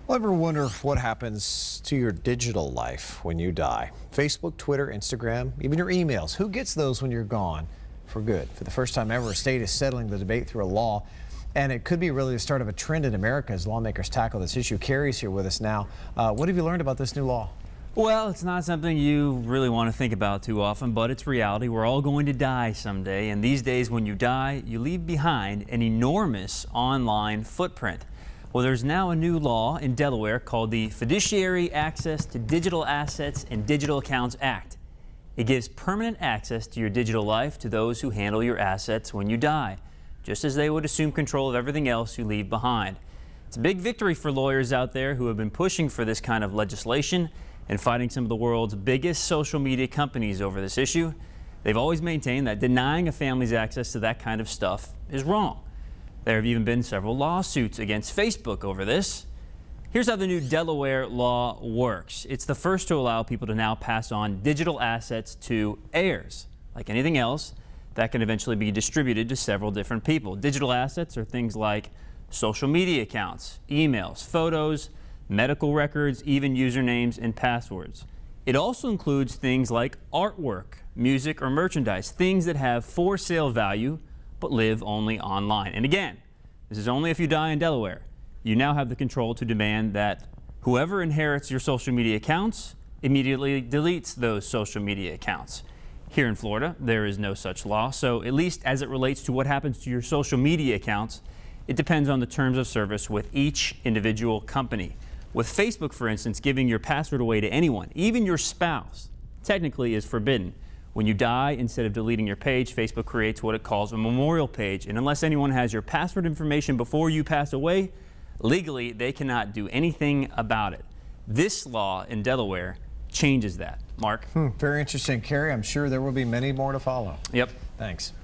Well, ever wonder what happens to your digital life when you die? Facebook, Twitter, Instagram, even your emails. Who gets those when you're gone for good? For the first time ever, a state is settling the debate through a law, and it could be really the start of a trend in America as lawmakers tackle this issue. Carrie's here with us now. What have you learned about this new law? Well, it's not something you really want to think about too often, but it's reality. We're all going to die someday, and these days when you die, you leave behind an enormous online footprint. Well, there's now a new law in Delaware called the Fiduciary Access to Digital Assets and Digital Accounts Act. It gives permanent access to your digital life to those who handle your assets when you die, just as they would assume control of everything else you leave behind. It's a big victory for lawyers out there who have been pushing for this kind of legislation and fighting some of the world's biggest social media companies over this issue. They've always maintained that denying a family's access to that kind of stuff is wrong. There have even been several lawsuits against Facebook over this. Here's how the new Delaware law works. It's the first to allow people to now pass on digital assets to heirs. Like anything else, that can eventually be distributed to several different people. Digital assets are things like social media accounts, emails, photos, medical records, even usernames and passwords. It also includes things like artwork, music, or merchandise, things that have for sale value but live only online. And again, this is only if you die in Delaware. You now have the control to demand that whoever inherits your social media accounts immediately deletes those social media accounts. Here in Florida, there is no such law, so at least as it relates to what happens to your social media accounts, it depends on the terms of service with each individual company. With Facebook, for instance, giving your password away to anyone, even your spouse, technically is forbidden. When you die, instead of deleting your page, Facebook creates what it calls a memorial page. And unless anyone has your password information before you pass away, legally, they cannot do anything about it. This law in Delaware changes that. Mark? Very interesting, Carrie. I'm sure there will be many more to follow. Yep. Thanks.